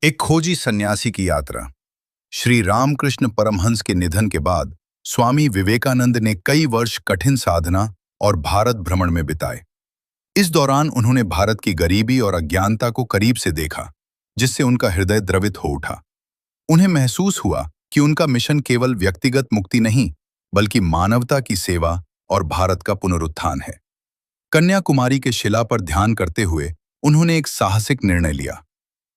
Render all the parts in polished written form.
एक खोजी सन्यासी की यात्रा। श्री रामकृष्ण परमहंस के निधन के बाद स्वामी विवेकानंद ने कई वर्ष कठिन साधना और भारत भ्रमण में बिताए। इस दौरान उन्होंने भारत की गरीबी और अज्ञानता को करीब से देखा, जिससे उनका हृदय द्रवित हो उठा। उन्हें महसूस हुआ कि उनका मिशन केवल व्यक्तिगत मुक्ति नहीं, बल्कि मानवता की सेवा और भारत का पुनरुत्थान है। कन्याकुमारी के शिला पर ध्यान करते हुए उन्होंने एक साहसिक निर्णय लिया।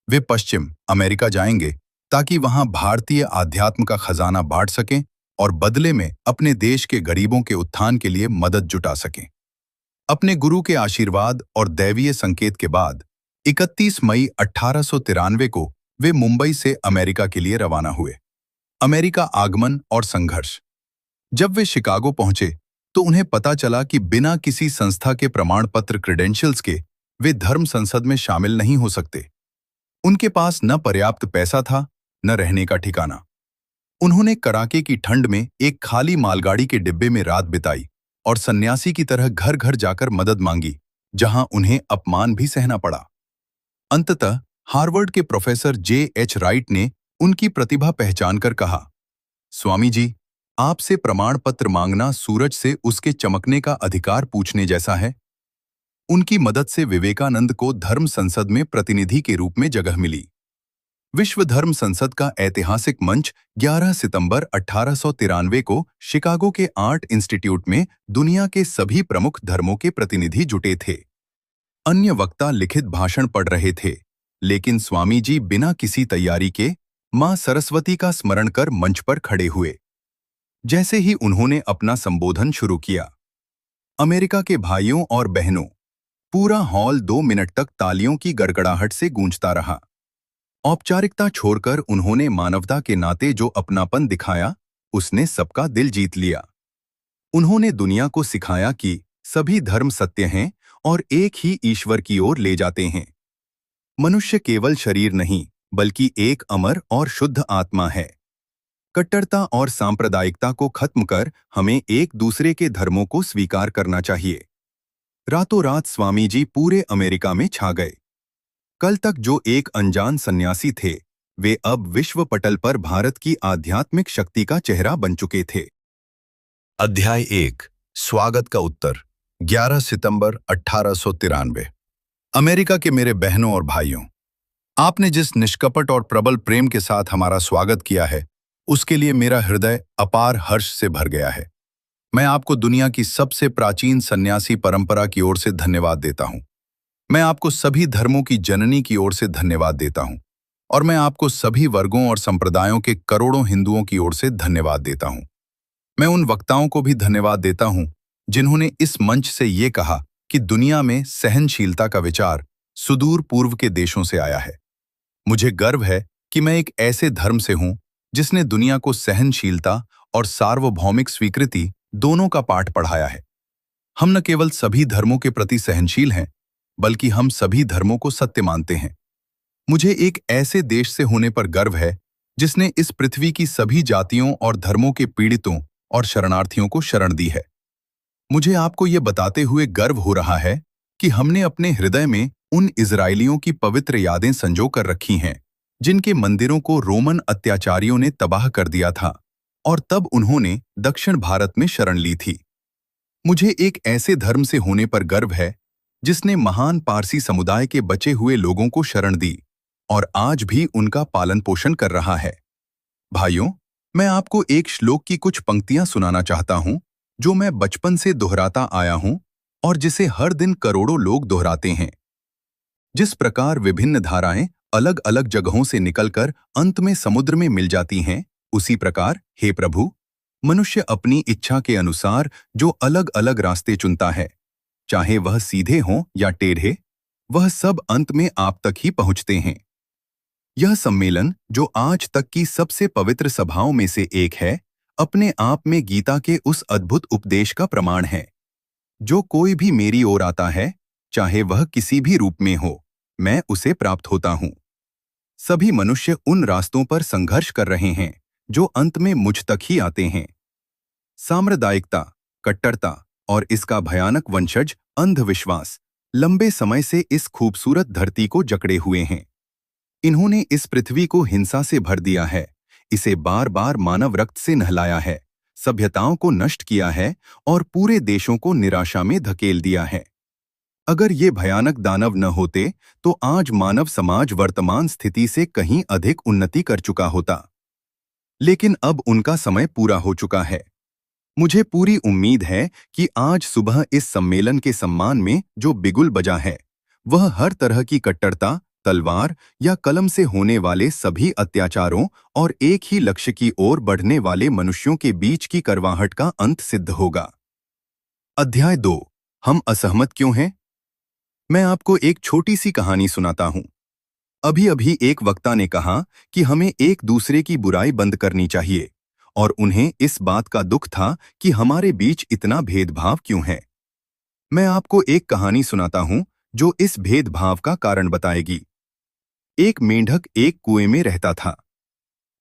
वे पश्चिम अमेरिका जाएंगे ताकि वहां भारतीय आध्यात्म का खजाना बांट सकें और बदले में अपने देश के गरीबों के उत्थान के लिए मदद जुटा सकें। अपने गुरु के आशीर्वाद और दैवीय संकेत के बाद 31 मई 1893 को वे मुंबई से अमेरिका के लिए रवाना हुए। अमेरिका आगमन और संघर्ष। जब वे शिकागो पहुंचे तो उन्हें पता चला कि बिना किसी संस्था के प्रमाण पत्र क्रेडेंशियल्स के वे धर्म संसद में शामिल नहीं हो सकते। उनके पास न पर्याप्त पैसा था, न रहने का ठिकाना। उन्होंने कड़ाके की ठंड में एक खाली मालगाड़ी के डिब्बे में रात बिताई और सन्यासी की तरह घर घर जाकर मदद मांगी, जहां उन्हें अपमान भी सहना पड़ा। अंततः हार्वर्ड के प्रोफेसर J.H. राइट ने उनकी प्रतिभा पहचानकर कहा, स्वामी जी, आपसे प्रमाण पत्र मांगना सूरज से उसके चमकने का अधिकार पूछने जैसा है। उनकी मदद से विवेकानंद को धर्म संसद में प्रतिनिधि के रूप में जगह मिली। विश्व धर्म संसद का ऐतिहासिक मंच 11 सितंबर 1893 को शिकागो के आर्ट इंस्टीट्यूट में दुनिया के सभी प्रमुख धर्मों के प्रतिनिधि जुटे थे। अन्य वक्ता लिखित भाषण पढ़ रहे थे, लेकिन स्वामी जी बिना किसी तैयारी के मां सरस्वती का स्मरण कर मंच पर खड़े हुए। जैसे ही उन्होंने अपना संबोधन शुरू किया, अमेरिका के भाइयों और बहनों, पूरा हॉल 2 मिनट तक तालियों की गड़गड़ाहट से गूंजता रहा। औपचारिकता छोड़कर उन्होंने मानवता के नाते जो अपनापन दिखाया, उसने सबका दिल जीत लिया। उन्होंने दुनिया को सिखाया कि सभी धर्म सत्य हैं और एक ही ईश्वर की ओर ले जाते हैं। मनुष्य केवल शरीर नहीं, बल्कि एक अमर और शुद्ध आत्मा है। कट्टरता और सांप्रदायिकता को खत्म कर हमें एक दूसरे के धर्मों को स्वीकार करना चाहिए। रातों रात स्वामी जी पूरे अमेरिका में छा गए। कल तक जो एक अनजान सन्यासी थे, वे अब विश्व पटल पर भारत की आध्यात्मिक शक्ति का चेहरा बन चुके थे। अध्याय 1, स्वागत का उत्तर। 11 सितंबर 1893। अमेरिका के मेरे बहनों और भाइयों, आपने जिस निष्कपट और प्रबल प्रेम के साथ हमारा स्वागत किया है, उसके लिए मेरा हृदय अपार हर्ष से भर गया है। मैं आपको दुनिया की सबसे प्राचीन सन्यासी परंपरा की ओर से धन्यवाद देता हूं। मैं आपको सभी धर्मों की जननी की ओर से धन्यवाद देता हूं, और मैं आपको सभी वर्गों और संप्रदायों के करोड़ों हिंदुओं की ओर से धन्यवाद देता हूं। मैं उन वक्ताओं को भी धन्यवाद देता हूं जिन्होंने इस मंच से ये कहा कि दुनिया में सहनशीलता का विचार सुदूर पूर्व के देशों से आया है। मुझे गर्व है कि मैं एक ऐसे धर्म से हूं जिसने दुनिया को सहनशीलता और सार्वभौमिक स्वीकृति दोनों का पाठ पढ़ाया है। हम न केवल सभी धर्मों के प्रति सहनशील हैं, बल्कि हम सभी धर्मों को सत्य मानते हैं। मुझे एक ऐसे देश से होने पर गर्व है जिसने इस पृथ्वी की सभी जातियों और धर्मों के पीड़ितों और शरणार्थियों को शरण दी है। मुझे आपको ये बताते हुए गर्व हो रहा है कि हमने अपने हृदय में उन इजरायलियों की पवित्र यादें संजो कर रखी हैं, जिनके मंदिरों को रोमन अत्याचारियों ने तबाह कर दिया था और तब उन्होंने दक्षिण भारत में शरण ली थी। मुझे एक ऐसे धर्म से होने पर गर्व है जिसने महान पारसी समुदाय के बचे हुए लोगों को शरण दी और आज भी उनका पालन पोषण कर रहा है। भाइयों, मैं आपको एक श्लोक की कुछ पंक्तियां सुनाना चाहता हूं, जो मैं बचपन से दोहराता आया हूं और जिसे हर दिन करोड़ों लोग दोहराते हैं। जिस प्रकार विभिन्न धाराएं अलग अलग जगहों से निकलकर अंत में समुद्र में मिल जाती हैं, उसी प्रकार हे प्रभु, मनुष्य अपनी इच्छा के अनुसार जो अलग अलग रास्ते चुनता है, चाहे वह सीधे हों या टेढ़े, वह सब अंत में आप तक ही पहुंचते हैं। यह सम्मेलन, जो आज तक की सबसे पवित्र सभाओं में से एक है, अपने आप में गीता के उस अद्भुत उपदेश का प्रमाण है। जो कोई भी मेरी ओर आता है, चाहे वह किसी भी रूप में हो, मैं उसे प्राप्त होता हूं। सभी मनुष्य उन रास्तों पर संघर्ष कर रहे हैं जो अंत में मुझ तक ही आते हैं। सांप्रदायिकता, कट्टरता और इसका भयानक वंशज अंधविश्वास लंबे समय से इस खूबसूरत धरती को जकड़े हुए हैं। इन्होंने इस पृथ्वी को हिंसा से भर दिया है, इसे बार बार मानव रक्त से नहलाया है, सभ्यताओं को नष्ट किया है और पूरे देशों को निराशा में धकेल दिया है। अगर ये भयानक दानव न होते तो आज मानव समाज वर्तमान स्थिति से कहीं अधिक उन्नति कर चुका होता। लेकिन अब उनका समय पूरा हो चुका है। मुझे पूरी उम्मीद है कि आज सुबह इस सम्मेलन के सम्मान में जो बिगुल बजा है, वह हर तरह की कट्टरता, तलवार या कलम से होने वाले सभी अत्याचारों और एक ही लक्ष्य की ओर बढ़ने वाले मनुष्यों के बीच की करवाहट का अंत सिद्ध होगा। अध्याय 2। हम असहमत क्यों हैं? मैं आपको एक छोटी सी कहानी सुनाता हूं। अभी अभी एक वक्ता ने कहा कि हमें एक दूसरे की बुराई बंद करनी चाहिए और उन्हें इस बात का दुख था कि हमारे बीच इतना भेदभाव क्यों है। मैं आपको एक कहानी सुनाता हूं जो इस भेदभाव का कारण बताएगी। एक मेंढक एक कुएं में रहता था।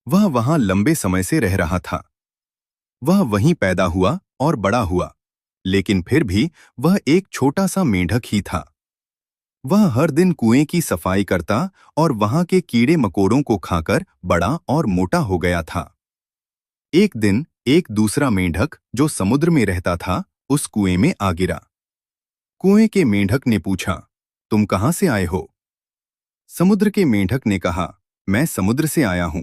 वह वहां लंबे समय से रह रहा था। वह वहीं पैदा हुआ और बड़ा हुआ, लेकिन फिर भी वह एक छोटा सा मेंढक ही था। वह हर दिन कुएं की सफाई करता और वहां के कीड़े मकोड़ों को खाकर बड़ा और मोटा हो गया था। एक दिन एक दूसरा मेंढक जो समुद्र में रहता था उस कुएं में आ गिरा। कुएं के मेंढक ने पूछा, तुम कहां से आए हो? समुद्र के मेंढक ने कहा, मैं समुद्र से आया हूं।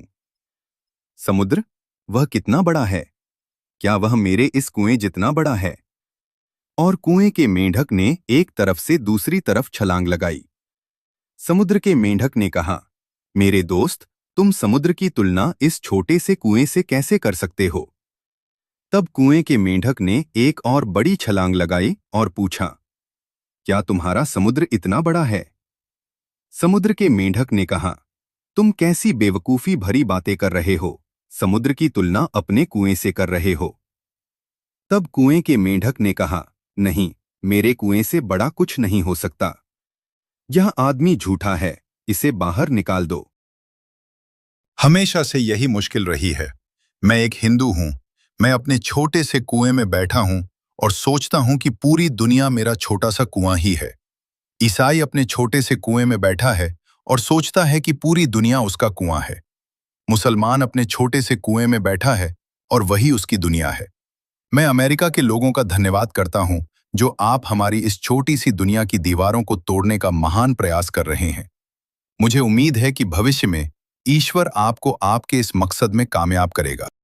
समुद्र? वह कितना बड़ा है? क्या वह मेरे इस कुएं जितना बड़ा है? और कुएं के मेंढक ने एक तरफ से दूसरी तरफ छलांग लगाई। समुद्र के मेंढक ने कहा, मेरे दोस्त, तुम समुद्र की तुलना इस छोटे से कुएं से कैसे कर सकते हो? तब कुएं के मेंढक ने एक और बड़ी छलांग लगाई और पूछा, क्या तुम्हारा समुद्र इतना बड़ा है? समुद्र के मेंढक ने कहा, तुम कैसी बेवकूफी भरी बातें कर रहे हो? समुद्र की तुलना अपने कुएं से कर रहे हो। तब कुएं के मेंढक ने कहा, नहीं, मेरे कुएं से बड़ा कुछ नहीं हो सकता। यह आदमी झूठा है, इसे बाहर निकाल दो। हमेशा से यही मुश्किल रही है। मैं एक हिंदू हूं। मैं अपने छोटे से कुएं में बैठा हूं और सोचता हूं कि पूरी दुनिया मेरा छोटा सा कुआं ही है। ईसाई अपने छोटे से कुएं में बैठा है और सोचता है कि पूरी दुनिया उसका कुआं है। मुसलमान अपने छोटे से कुएं में बैठा है और वही उसकी दुनिया है। मैं अमेरिका के लोगों का धन्यवाद करता हूं जो आप हमारी इस छोटी सी दुनिया की दीवारों को तोड़ने का महान प्रयास कर रहे हैं। मुझे उम्मीद है कि भविष्य में ईश्वर आपको आपके इस मकसद में कामयाब करेगा।